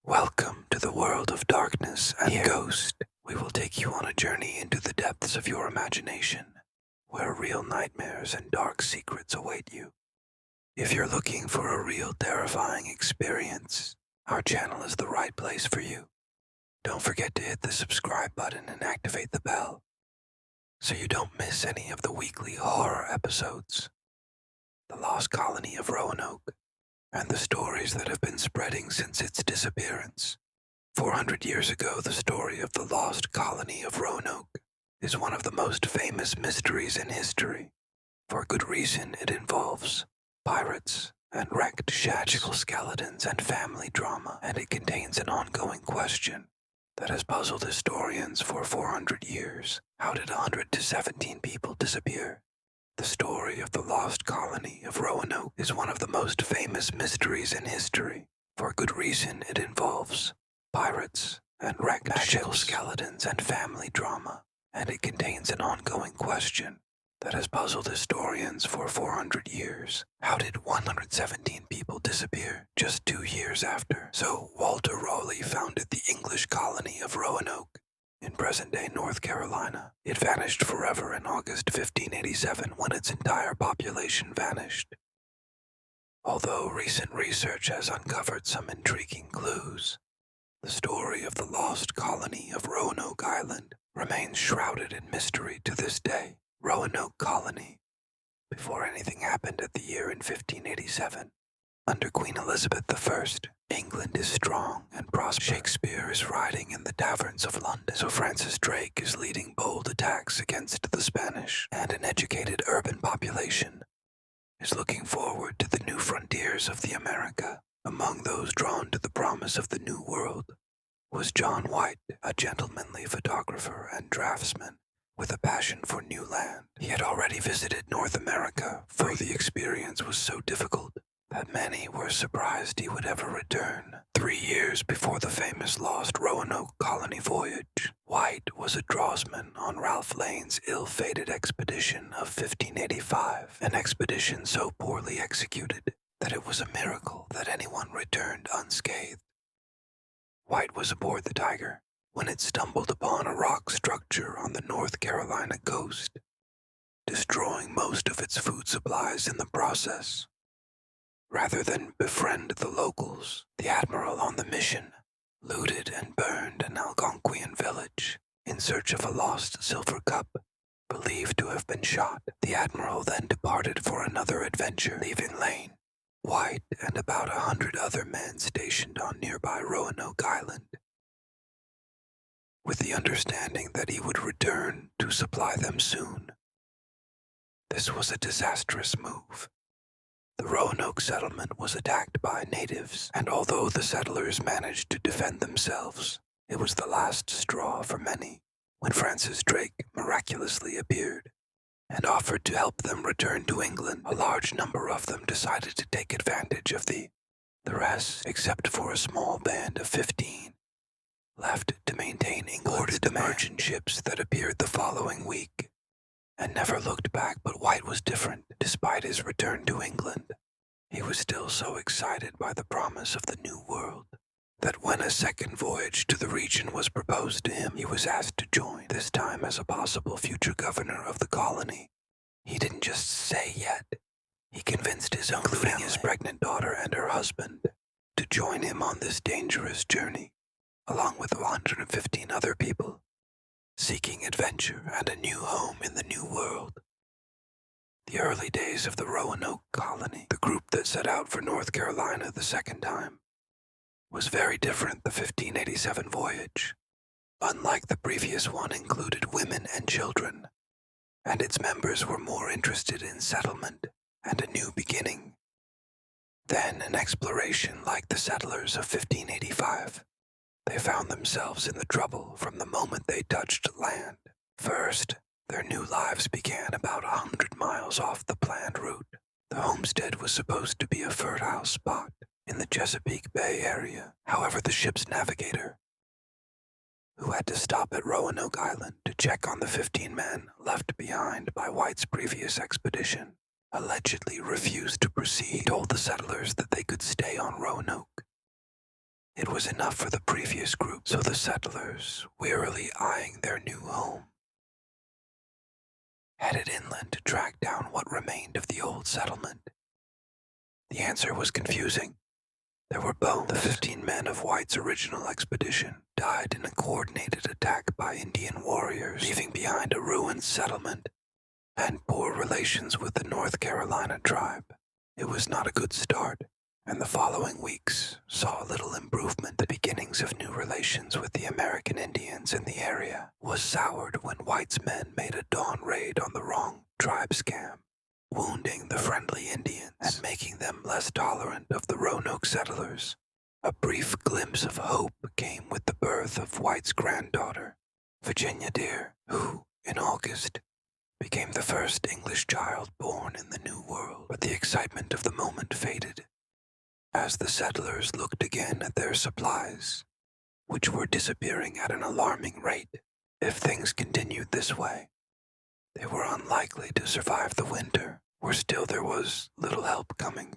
Welcome to the world of darkness and ghost. We will take you on a journey into the depths of your imagination, where real nightmares and dark secrets await you. If you're looking for a real terrifying experience, our channel is the right place for you. Don't forget to hit the subscribe button and activate the bell, so you don't miss any of the weekly horror episodes. The Lost Colony of Roanoke, and the stories that have been spreading since its disappearance. 400 years ago, the story of the Lost Colony of Roanoke is one of the most famous mysteries in history. For good reason, it involves pirates and wrecked ships, magical skeletons, and family drama, and it contains an ongoing question that has puzzled historians for 400 years. How did 117 people disappear? The story of the Lost Colony of Roanoke is one of the most famous mysteries in history. For good reason, it involves pirates and wrecked magical skeletons and family drama, and it contains an ongoing question that has puzzled historians for 400 years. How did 117 people disappear just 2 years after? So Walter Raleigh founded the English colony of Roanoke in present-day North Carolina. It vanished forever in August 1587 when its entire population vanished. Although recent research has uncovered some intriguing clues, the story of the lost colony of Roanoke Island remains shrouded in mystery to this day. Roanoke Colony. Before anything happened at the year in 1587, under Queen Elizabeth I, England is strong and prosperous. Shakespeare is riding in the taverns of London, so Francis Drake is leading bold attacks against the Spanish, and an educated urban population is looking forward to the new frontiers of the America. Among those drawn to the promise of the New World was John White, a gentlemanly photographer and draftsman with a passion for new land. He had already visited North America, though the experience was so difficult that many were surprised he would ever return. 3 years before the famous lost Roanoke colony voyage, White was a draughtsman on Ralph Lane's ill-fated expedition of 1585, an expedition so poorly executed that it was a miracle that anyone returned unscathed. White was aboard the Tiger when it stumbled upon a rock structure on the North Carolina coast, destroying most of its food supplies in the process. Rather than befriend the locals, the admiral on the mission looted and burned an Algonquian village in search of a lost silver cup, believed to have been shot. The admiral then departed for another adventure, leaving Lane, White, and about 100 other men stationed on nearby Roanoke Island, with the understanding that he would return to supply them soon. This was a disastrous move. The Roanoke settlement was attacked by natives, and although the settlers managed to defend themselves, it was the last straw for many when Francis Drake miraculously appeared and offered to help them return to England. A large number of them decided to take advantage of the rest, except for a small band of 15, left to maintain England's merchant ships that appeared the following week and never looked back. But White was different. Despite his return to England, he was still so excited by the promise of the New World that when a second voyage to the region was proposed to him, he was asked to join, this time as a possible future governor of the colony. He didn't just say yet. He convinced his own family, his pregnant daughter and her husband, to join him on this dangerous journey, along with 115 other people seeking adventure and a new home in the New World. The early days of the Roanoke colony, the group that set out for North Carolina the second time, was very different. The 1587 voyage, unlike the previous one, included women and children, and its members were more interested in settlement and a new beginning than an exploration like the settlers of 1585. They found themselves in the trouble from the moment they touched land. First, their new lives began about 100 miles off the planned route. The homestead was supposed to be a fertile spot in the Chesapeake Bay area. However, the ship's navigator, who had to stop at Roanoke Island to check on the 15 men left behind by White's previous expedition, allegedly refused to proceed. He told the settlers that they could stay on Roanoke It was enough for the previous group, so the settlers, wearily eyeing their new home, headed inland to track down what remained of the old settlement. The answer was confusing. There were bones. The 15 men of White's original expedition died in a coordinated attack by Indian warriors, leaving behind a ruined settlement and poor relations with the North Carolina tribe. It was not a good start, and the following weeks saw little improvement. The beginnings of new relations with the American Indians in the area was soured when White's men made a dawn raid on the wrong tribe scam, wounding the friendly Indians and making them less tolerant of the Roanoke settlers. A brief glimpse of hope came with the birth of White's granddaughter, Virginia Dear, who, in August, became the first English child born in the New World. But the excitement of the moment faded as the settlers looked again at their supplies, which were disappearing at an alarming rate. If things continued this way, they were unlikely to survive the winter, where still there was little help coming,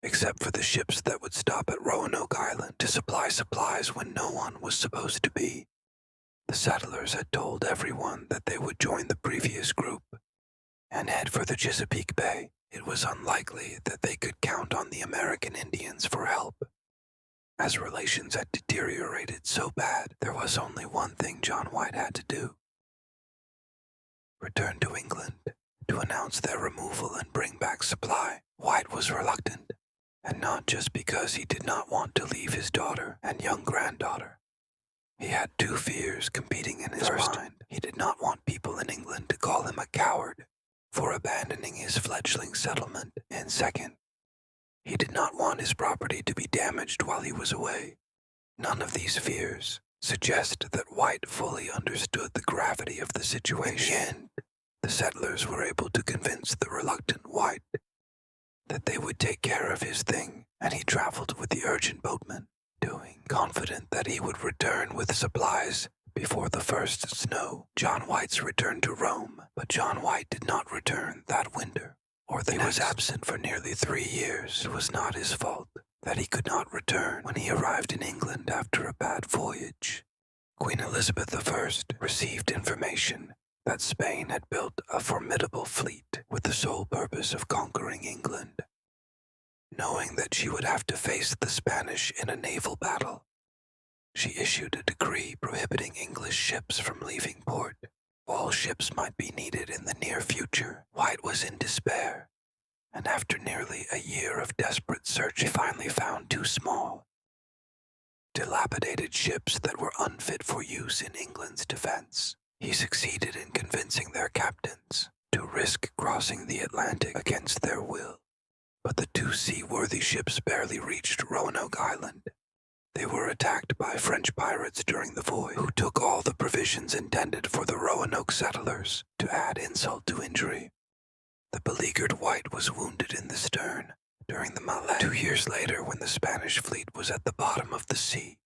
except for the ships that would stop at Roanoke Island to supply supplies when no one was supposed to be. The settlers had told everyone that they would join the previous group and head for the Chesapeake Bay. It was unlikely that they could count on the American Indians for help. As relations had deteriorated so bad, there was only one thing John White had to do: return to England to announce their removal and bring back supply. White was reluctant, and not just because he did not want to leave his daughter and young granddaughter. He had two fears competing in his mind. He did not want people in England to call him a coward for abandoning his fledgling settlement, and second, he did not want his property to be damaged while he was away. None of these fears suggest that White fully understood the gravity of the situation. In the end, the settlers were able to convince the reluctant White that they would take care of his thing, and he traveled with the urgent boatman, confident that he would return with supplies before the first snow. John White's returned to Rome, but John White did not return that winter or the next. He was absent for nearly 3 years. It was not his fault that he could not return. When he arrived in England after a bad voyage, Queen Elizabeth I received information that Spain had built a formidable fleet with the sole purpose of conquering England. Knowing that she would have to face the Spanish in a naval battle, she issued a decree prohibiting English ships from leaving port. All ships might be needed in the near future. White was in despair, and after nearly a year of desperate search, he finally found 2 small, dilapidated ships that were unfit for use in England's defense. He succeeded in convincing their captains to risk crossing the Atlantic against their will. But the 2 seaworthy ships barely reached Roanoke Island. They were attacked by French pirates during the voyage, who took all the provisions intended for the Roanoke settlers. To add insult to injury, the beleaguered White was wounded in the stern during the melee. 2 years later, when the Spanish fleet was at the bottom of the sea,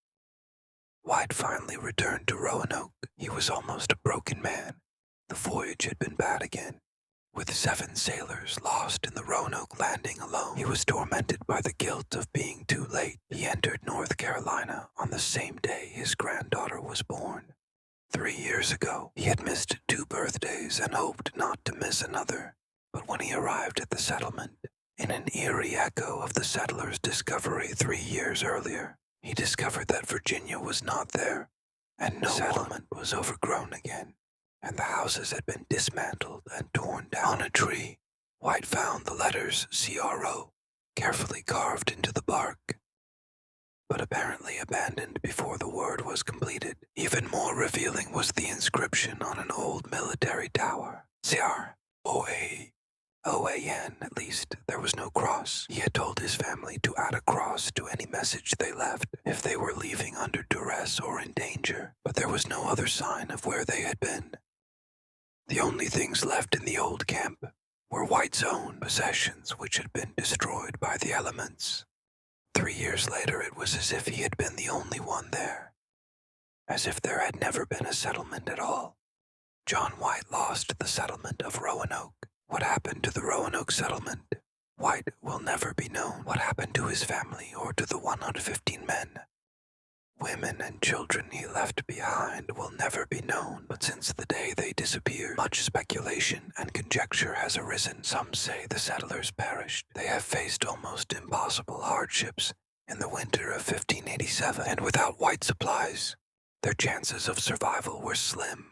White finally returned to Roanoke. He was almost a broken man. The voyage had been bad again. With 7 sailors lost in the Roanoke landing alone, he was tormented by the guilt of being too late. He entered North Carolina on the same day his granddaughter was born. 3 years ago, he had missed 2 birthdays and hoped not to miss another. But when he arrived at the settlement, in an eerie echo of the settlers' discovery 3 years earlier, he discovered that Virginia was not there, and no settlement was overgrown again, and the houses had been dismantled and torn down. On a tree, White found the letters CRO carefully carved into the bark, but apparently abandoned before the word was completed. Even more revealing was the inscription on an old military tower. CROAN. At least there was no cross. He had told his family to add a cross to any message they left if they were leaving under duress or in danger, but there was no other sign of where they had been. The only things left in the old camp were White's own possessions, which had been destroyed by the elements. 3 years later, it was as if he had been the only one there, as if there had never been a settlement at all. John White lost the settlement of Roanoke. What happened to the Roanoke settlement White will never be known what happened to his family or to the 115 men. Women and children he left behind will never be known, but since the day they disappeared, much speculation and conjecture has arisen. Some say the settlers perished. They have faced almost impossible hardships in the winter of 1587, and without white supplies, their chances of survival were slim.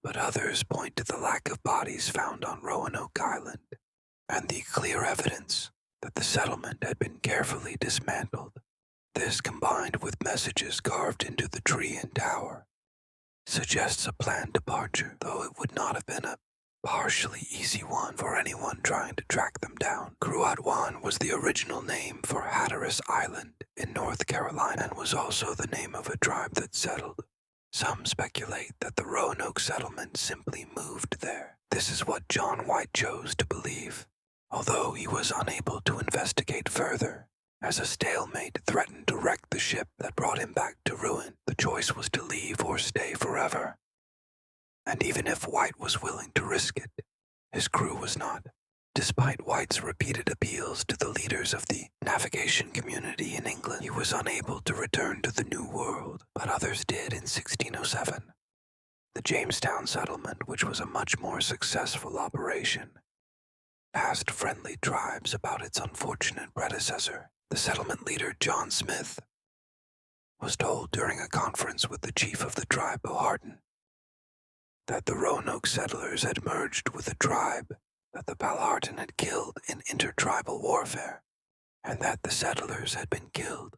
But others point to the lack of bodies found on Roanoke Island, and the clear evidence that the settlement had been carefully dismantled. This, combined with messages carved into the tree and tower, suggests a planned departure, though it would not have been a partially easy one for anyone trying to track them down. Gruatwan was the original name for Hatteras Island in North Carolina and was also the name of a tribe that settled. Some speculate that the Roanoke settlement simply moved there. This is what John White chose to believe, although he was unable to investigate further, as a stalemate threatened to wreck the ship that brought him back to ruin. The choice was to leave or stay forever. And even if White was willing to risk it, his crew was not. Despite White's repeated appeals to the leaders of the navigation community in England, he was unable to return to the New World, but others did in 1607. The Jamestown settlement, which was a much more successful operation, asked friendly tribes about its unfortunate predecessor. The settlement leader, John Smith, was told during a conference with the chief of the tribe, Powhatan, that the Roanoke settlers had merged with a tribe that the Powhatan had killed in intertribal warfare, and that the settlers had been killed.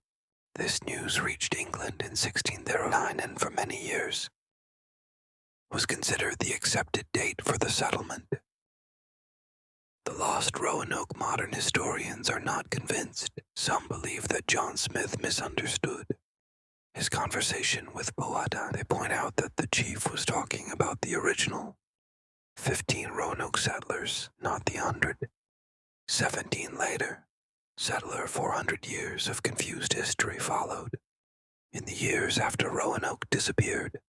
This news reached England in 1609 and for many years was considered the accepted date for the settlement. The lost Roanoke modern historians are not convinced. Some believe that John Smith misunderstood his conversation with Powhatan. They point out that the chief was talking about the original 15 Roanoke settlers, not the 100. 17 later, settler 400 years of confused history followed. In the years after Roanoke disappeared,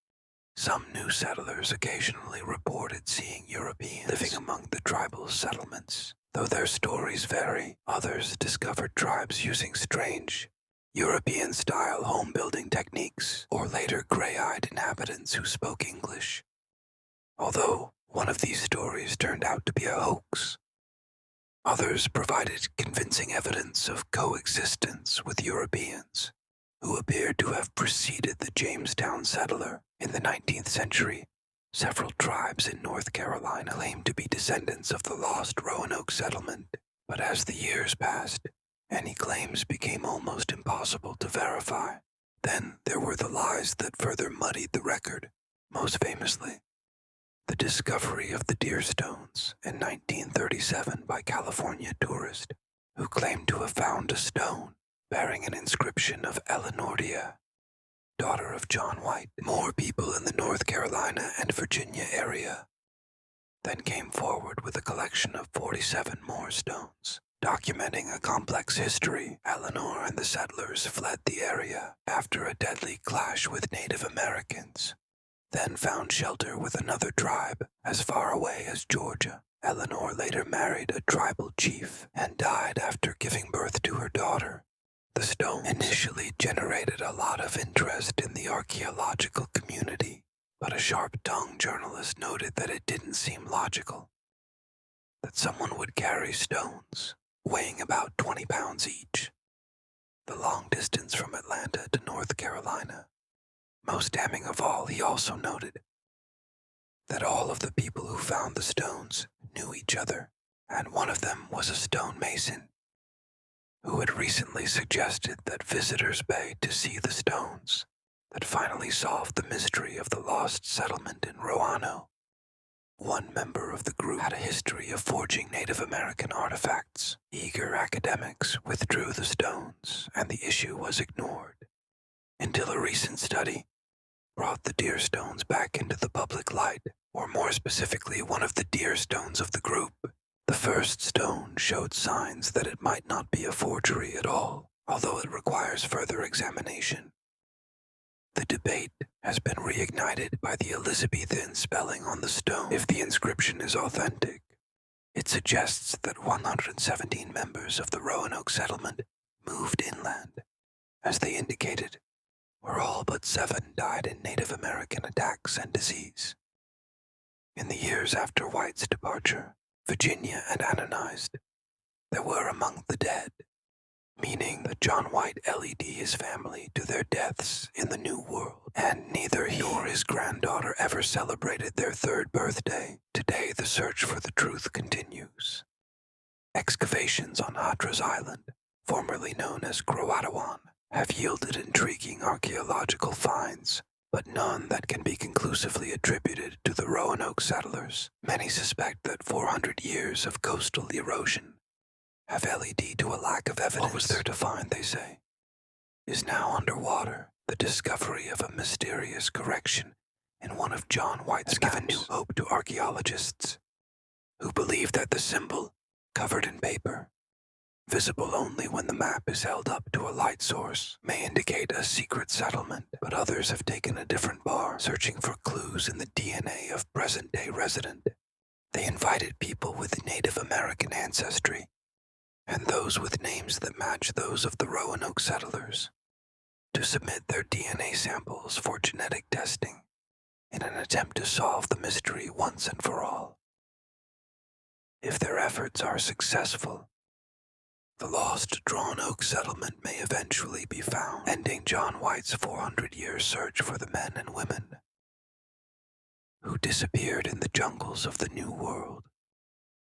some new settlers occasionally reported seeing Europeans living among the tribal settlements. Though their stories vary, others discovered tribes using strange, European-style home-building techniques, or later gray-eyed inhabitants who spoke English. Although one of these stories turned out to be a hoax, others provided convincing evidence of coexistence with Europeans, who appeared to have preceded the Jamestown settler. In the 19th century, several tribes in North Carolina claimed to be descendants of the lost Roanoke settlement, but as the years passed, any claims became almost impossible to verify. Then there were the lies that further muddied the record, most famously, the discovery of the deer stones in 1937 by California tourist, who claimed to have found a stone bearing an inscription of Eleanordia, daughter of John White. More people in the North Carolina and Virginia area then came forward with a collection of 47 more stones, documenting a complex history. Eleanor and the settlers fled the area after a deadly clash with Native Americans, then found shelter with another tribe as far away as Georgia. Eleanor later married a tribal chief and died after giving birth to her daughter. The stone initially generated a lot of interest in the archaeological community, but a sharp-tongued journalist noted that it didn't seem logical that someone would carry stones weighing about 20 pounds each, the long distance from Atlanta to North Carolina. Most damning of all, he also noted that all of the people who found the stones knew each other, and one of them was a stonemason who had recently suggested that visitors pay to see the stones that finally solved the mystery of the lost settlement in Roanoke. One member of the group had a history of forging Native American artifacts. Eager academics withdrew the stones, and the issue was ignored, until a recent study brought the deer stones back into the public light, or more specifically, one of the deer stones of the group. The first stone showed signs that it might not be a forgery at all, although it requires further examination. The debate has been reignited by the Elizabethan spelling on the stone if the inscription is authentic. It suggests that 117 members of the Roanoke settlement moved inland. As they indicated, where all but 7 died in Native American attacks and disease. In the years after White's departure, Virginia and Anonized, there were among the dead, meaning that John White led his family to their deaths in the New World, and neither he nor his granddaughter ever celebrated their 3rd birthday. Today, the search for the truth continues. Excavations on Hatteras Island, formerly known as Croatoan, have yielded intriguing archaeological finds, but none that can be conclusively attributed to the Roanoke settlers. Many suspect that 400 years of coastal erosion have led to a lack of evidence. What was there to find, they say, is now underwater. The discovery of a mysterious correction in one of John White's maps has given new hope to archaeologists, who believe that the symbol, covered in paper, visible only when the map is held up to a light source, may indicate a secret settlement, but others have taken a different bar, searching for clues in the DNA of present-day resident. They invited people with Native American ancestry, and those with names that match those of the Roanoke settlers, to submit their DNA samples for genetic testing in an attempt to solve the mystery once and for all. If their efforts are successful, the lost Roanoke settlement may eventually be found, ending John White's 400-year search for the men and women who disappeared in the jungles of the New World.